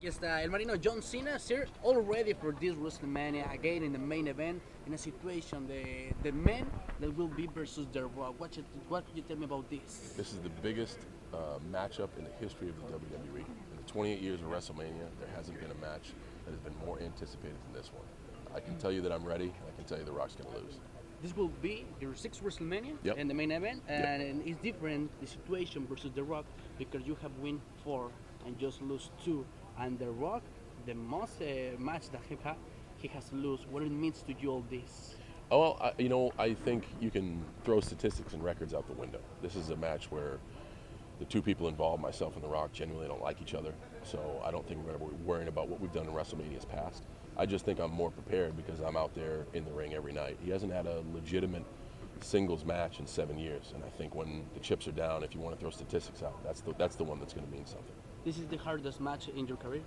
Yes, El Marino John Cena is here all ready for this WrestleMania again in the main event in a situation the men that will be versus The Rock. What could you tell me about this? This is the biggest matchup in the history of the WWE. In the 28 years of WrestleMania, there hasn't been a match that has been more anticipated than this one. I can tell you that I'm ready. I can tell you The Rock's going to lose. This will be the sixth WrestleMania Yep. in the main event, Yep. and it's different the situation versus The Rock because you have win 4 and just lose 2, and The Rock, the most match that he has lost. What it means to you all this? Oh, well, I think you can throw statistics and records out the window. This is a match where the two people involved, myself and The Rock, genuinely don't like each other. So I don't think we're going to be worrying about what we've done in WrestleMania's past. I just think I'm more prepared because I'm out there in the ring every night. He hasn't had a legitimate singles match in 7 years, and I think when the chips are down, if you want to throw statistics out, that's the one that's going to mean something. This is the hardest match in your career.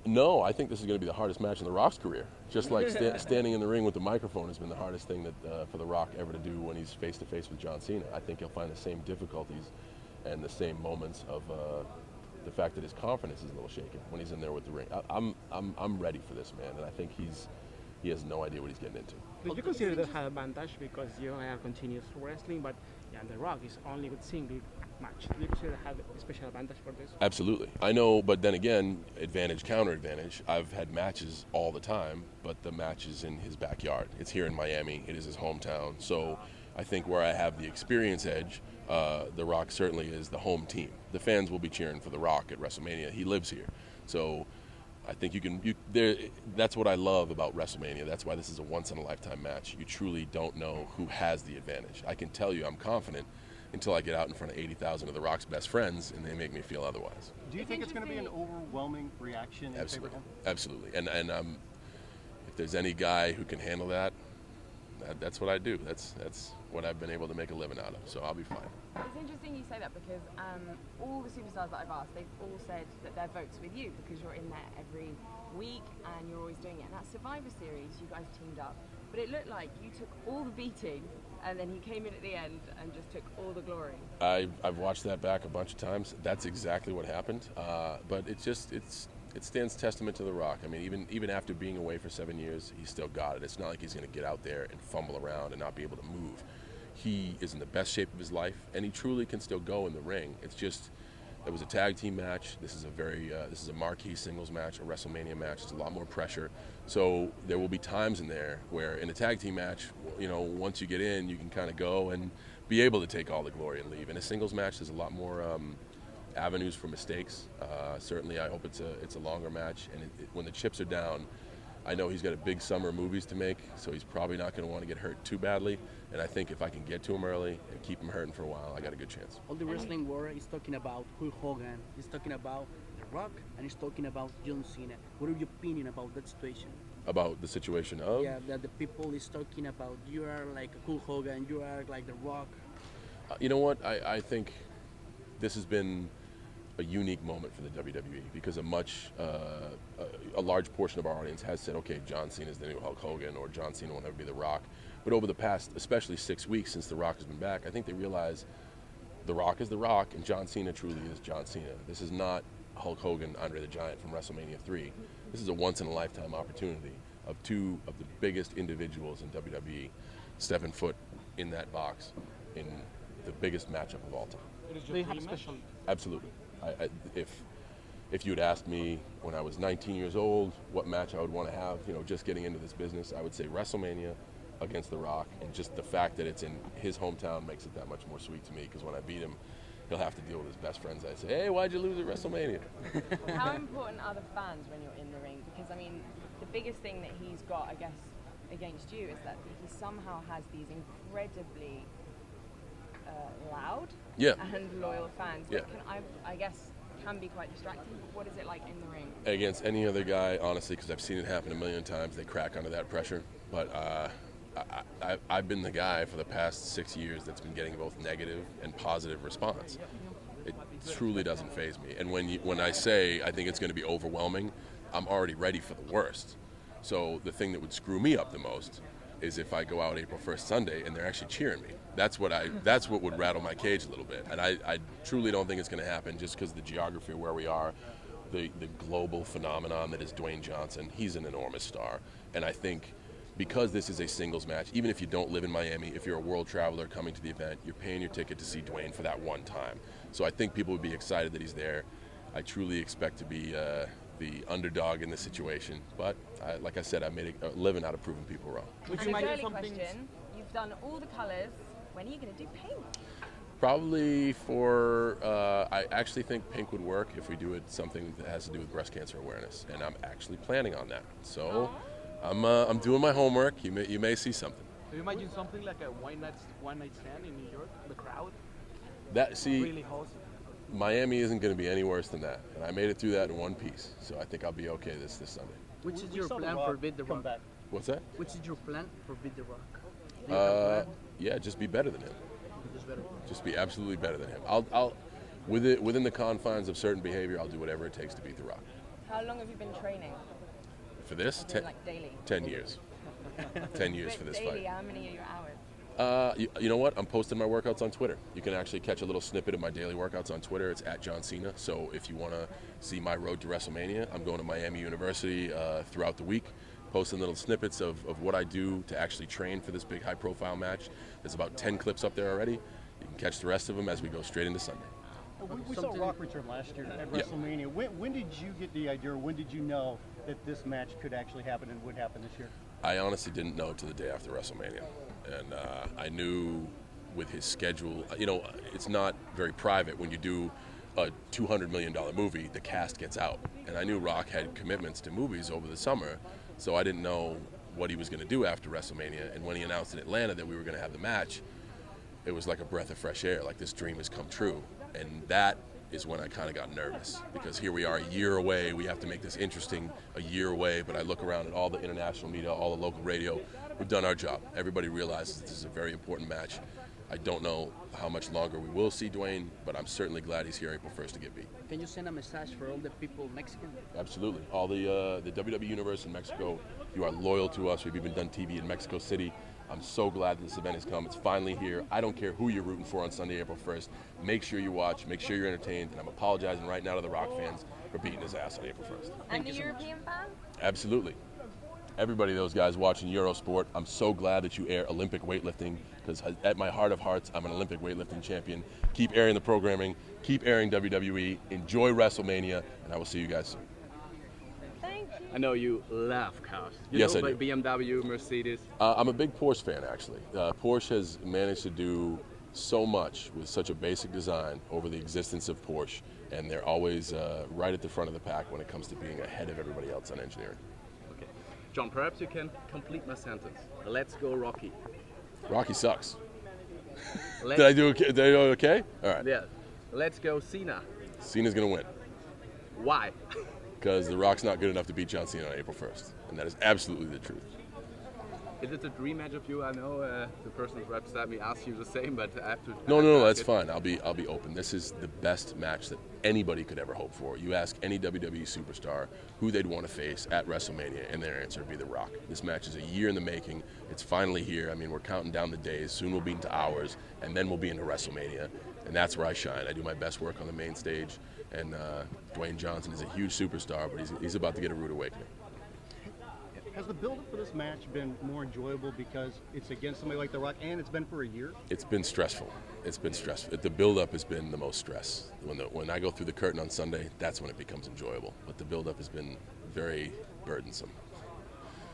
No, I think this is going to be the hardest match in The Rock's career. Just like standing in the ring with the microphone has been the hardest thing that for The Rock ever to do when he's face to face with John Cena. I think he'll find the same difficulties and the same moments of the fact that his confidence is a little shaken when he's in there with the ring. I'm ready for this, man, and I think he has no idea what he's getting into. Do you consider that have advantage because you only have continuous wrestling, but The Rock is only with single match? Do you consider have a special advantage for this? Absolutely. I know, but then again, advantage, counter advantage. I've had matches all the time, but the match is in his backyard. It's here in Miami. It is his hometown. So I think where I have the experience edge, The Rock certainly is the home team. The fans will be cheering for The Rock at WrestleMania. He lives here. So I think that's what I love about WrestleMania. That's why this is a once-in-a-lifetime match. You truly don't know who has the advantage. I can tell you I'm confident until I get out in front of 80,000 of The Rock's best friends and they make me feel otherwise. Do you think it's going to be an overwhelming reaction in favor of him? Absolutely. And if there's any guy who can handle that, that's what I do. That's what I've been able to make a living out of. So I'll be fine. It's interesting you say that because all the superstars that I've asked, they've all said that their vote's with you because you're in there every week and you're always doing it. And that Survivor Series, you guys teamed up, but it looked like you took all the beating and then he came in at the end and just took all the glory. I've watched that back a bunch of times. That's exactly what happened. But it stands testament to The Rock. I mean, even after being away for 7 years, he's still got it. It's not like he's going to get out there and fumble around and not be able to move. He is in the best shape of his life, and he truly can still go in the ring. It's just, it was a tag team match. This is a marquee singles match, a WrestleMania match. It's a lot more pressure. So there will be times in there where in a tag team match, once you get in, you can kind of go and be able to take all the glory and leave. In a singles match, there's a lot more avenues for mistakes. Certainly, I hope it's a longer match. And when the chips are down, I know he's got a big summer of movies to make, so he's probably not going to want to get hurt too badly. And I think if I can get to him early and keep him hurting for a while, I got a good chance. All the wrestling world is talking about Hulk Hogan, he's talking about The Rock, and he's talking about John Cena. What are your opinion about that situation? About the situation of? Yeah, that the people is talking about you are like Hulk Hogan, you are like The Rock. You know what? I think this has been a unique moment for the WWE because a large portion of our audience has said, okay, John Cena is the new Hulk Hogan or John Cena will never be The Rock. But over the past, especially 6 weeks since The Rock has been back, I think they realize The Rock is The Rock and John Cena truly is John Cena. This is not Hulk Hogan, Andre the Giant from WrestleMania 3. This is a once-in-a-lifetime opportunity of two of the biggest individuals in WWE stepping foot in that box in the biggest matchup of all time. Do you have a special? Absolutely. If you had asked me when I was 19 years old what match I would want to have, just getting into this business, I would say WrestleMania against The Rock, and just the fact that it's in his hometown makes it that much more sweet to me because when I beat him, he'll have to deal with his best friends. I say, hey, why'd you lose at WrestleMania? How important are the fans when you're in the ring? Because, I mean, the biggest thing that he's got, I guess, against you is that he somehow has these incredibly loud and loyal fans that I guess can be quite distracting. What is it like in the ring? Against any other guy, honestly, because I've seen it happen a million times, they crack under that pressure. But I've been the guy for the past 6 years that's been getting both negative and positive response. It truly doesn't faze me. And when I say I think it's going to be overwhelming, I'm already ready for the worst. So the thing that would screw me up the most is if I go out April 1st Sunday and they're actually cheering me. That's what would rattle my cage a little bit. And I truly don't think it's going to happen just because of the geography of where we are. the global phenomenon that is Dwayne Johnson. He's an enormous star. And I think because this is a singles match, even if you don't live in Miami, if you're a world traveler coming to the event, you're paying your ticket to see Dwayne for that one time. So I think people would be excited that he's there. I truly expect to be the underdog in this situation. But like I said, I made a living out of proving people wrong. And a girly question, you've done all the colours, when are you going to do pink? Probably I actually think pink would work if we do it something that has to do with breast cancer awareness. And I'm actually planning on that. So I'm doing my homework. You may see something. Do you imagine something like a one night stand in New York? The crowd really hosts. Miami isn't going to be any worse than that, and I made it through that in one piece. So I think I'll be okay this Sunday. Which is your plan for Beat the Rock? What's that? Which is your plan for Beat the Rock? Yeah, just be better than him. Just better. Just be absolutely better than him. I'll within the confines of certain behavior, I'll do whatever it takes to beat the Rock. How long have you been training? For this, like daily? 10 years. 10 years for this daily, fight. how many are your hours? You know what? I'm posting my workouts on Twitter. You can actually catch a little snippet of my daily workouts on Twitter. It's at John Cena. So if you want to see my road to WrestleMania, I'm going to Miami University throughout the week, posting little snippets of what I do to actually train for this big high-profile match. There's about 10 clips up there already. You can catch the rest of them as we go straight into Sunday. We saw Rock return last year at WrestleMania. When did you get the idea, or when did you know that this match could actually happen and would happen this year? I honestly didn't know till the day after WrestleMania. And I knew with his schedule, it's not very private when you do a $200 million movie, the cast gets out. And I knew Rock had commitments to movies over the summer, so I didn't know what he was going to do after WrestleMania. And when he announced in Atlanta that we were going to have the match, it was like a breath of fresh air, like this dream has come true. And that is when I kind of got nervous, because here we are a year away. We have to make this interesting a year away, but I look around at all the international media, all the local radio. We've done our job. Everybody realizes this is a very important match. I don't know how much longer we will see Dwayne, but I'm certainly glad he's here April 1st to get beat. Can you send a message for all the people Mexican? Absolutely. All the WWE Universe in Mexico, you are loyal to us. We've even done TV in Mexico City. I'm so glad this event has come. It's finally here. I don't care who you're rooting for on Sunday, April 1st. Make sure you watch. Make sure you're entertained. And I'm apologizing right now to the Rock fans for beating his ass on April 1st. And the European fans? Absolutely. Everybody, those guys watching Eurosport, I'm so glad that you air Olympic weightlifting, because at my heart of hearts, I'm an Olympic weightlifting champion. Keep airing the programming. Keep airing WWE. Enjoy WrestleMania. And I will see you guys soon. Thank you. I know you love cars. Yes, I do. BMW, Mercedes. I'm a big Porsche fan, actually. Porsche has managed to do so much with such a basic design over the existence of Porsche, and they're always right at the front of the pack when it comes to being ahead of everybody else on engineering. Okay. John, perhaps you can complete my sentence. Let's go, Rocky. Rocky sucks. Did I do okay? All right. Yeah. Let's go, Cena. Cena's going to win. Why? Because The Rock's not good enough to beat John Cena on April 1st. And that is absolutely the truth. Is it a dream match of you? I know the person right beside me asked you the same, but I have to... No, that's fine. I'll be open. This is the best match that anybody could ever hope for. You ask any WWE superstar who they'd want to face at WrestleMania, and their answer would be The Rock. This match is a year in the making. It's finally here. I mean, we're counting down the days. Soon we'll be into hours, and then we'll be into WrestleMania. And that's where I shine. I do my best work on the main stage, and Dwayne Johnson is a huge superstar, but he's about to get a rude awakening. Has the build-up for this match been more enjoyable because it's against somebody like The Rock, and it's been for a year? It's been stressful. It's been stressful. The build-up has been the most stress. When I go through the curtain on Sunday, that's when it becomes enjoyable. But the build-up has been very burdensome.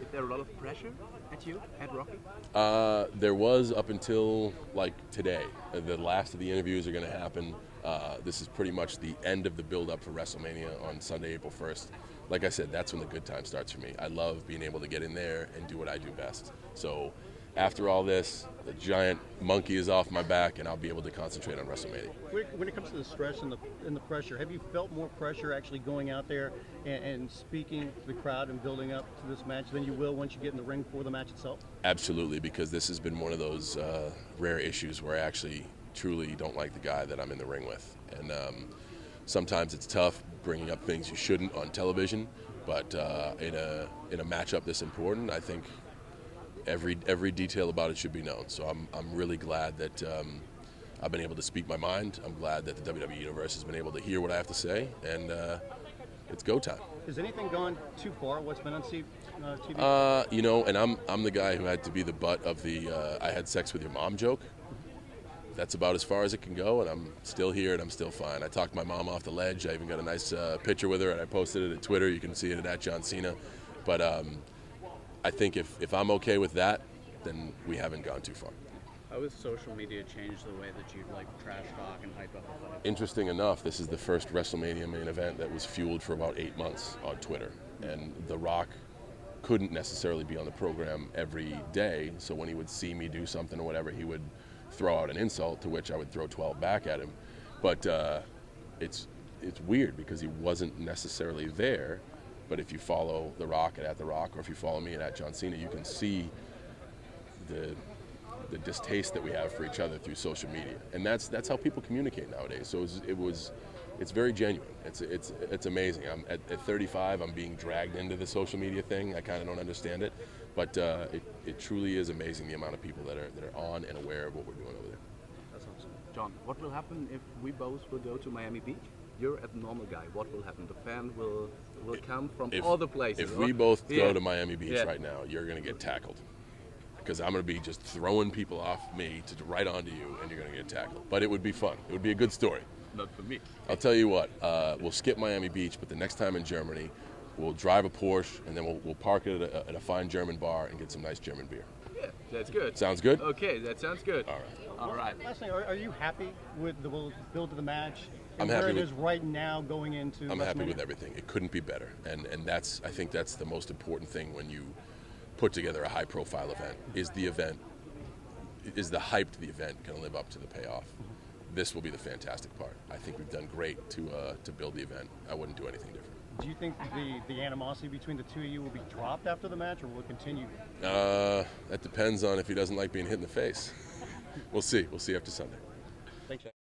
Is there a lot of pressure at you, at Rocky? There was up until like today. The last of the interviews are going to happen. This is pretty much the end of the build-up for WrestleMania on Sunday, April 1st. Like I said, that's when the good time starts for me. I love being able to get in there and do what I do best. So after all this, the giant monkey is off my back, and I'll be able to concentrate on WrestleMania. When it comes to the stress and the pressure, have you felt more pressure actually going out there and speaking to the crowd and building up to this match than you will once you get in the ring for the match itself? Absolutely, because this has been one of those rare issues where I actually truly don't like the guy that I'm in the ring with. And sometimes it's tough bringing up things you shouldn't on television, but in a matchup this important, I think every detail about it should be known. So I'm really glad that I've been able to speak my mind. I'm glad that the WWE Universe has been able to hear what I have to say, and it's go time. Has anything gone too far? What's been on TV? You know, and I'm the guy who had to be the butt of the I had sex with your mom joke. That's about as far as it can go, and I'm still here and I'm still fine. I talked my mom off the ledge. I even got a nice picture with her, and I posted it at Twitter. You can see it at John Cena. But I think if I'm okay with that, then we haven't gone too far. How has social media changed the way that you like trash talk and hype up a fight? Interesting enough, this is the first WrestleMania main event that was fueled for about 8 months on Twitter. And The Rock couldn't necessarily be on the program every day, so when he would see me do something or whatever, he would throw out an insult, to which I would throw 12 back at him. But it's weird because he wasn't necessarily there. But if you follow The Rock at The Rock, or if you follow me at John Cena, you can see the distaste that we have for each other through social media, and that's how people communicate nowadays. So it's very genuine. It's amazing. I'm at 35. I'm being dragged into the social media thing. I kind of don't understand it, but it truly is amazing the amount of people that are on and aware of what we're doing over there. That's awesome. John, what will happen if we both will go to Miami Beach? You're a normal guy. What will happen? The fan will come from all the places. If we both go to Miami Beach right now, you're going to get tackled. Because I'm going to be just throwing people off me to right onto you, and you're going to get tackled. But it would be fun. It would be a good story. Not for me. I'll tell you what, we'll skip Miami Beach, but the next time in Germany, we'll drive a Porsche, and then we'll park it at a fine German bar and get some nice German beer. Yeah, that's good. Sounds good? Okay, that sounds good. All right. All right. Last thing, are you happy with the build of the match? I'm where happy it with- is right now going into I'm happy WrestleMania? with everything. It couldn't be better. And I think that's the most important thing when you put together a high-profile event, is the hype to the event going to live up to the payoff? This will be the fantastic part. I think we've done great to build the event. I wouldn't do anything different. Do you think the animosity between the two of you will be dropped after the match, or will it continue? That depends on if he doesn't like being hit in the face. We'll see. We'll see after Sunday. Thanks, Jack.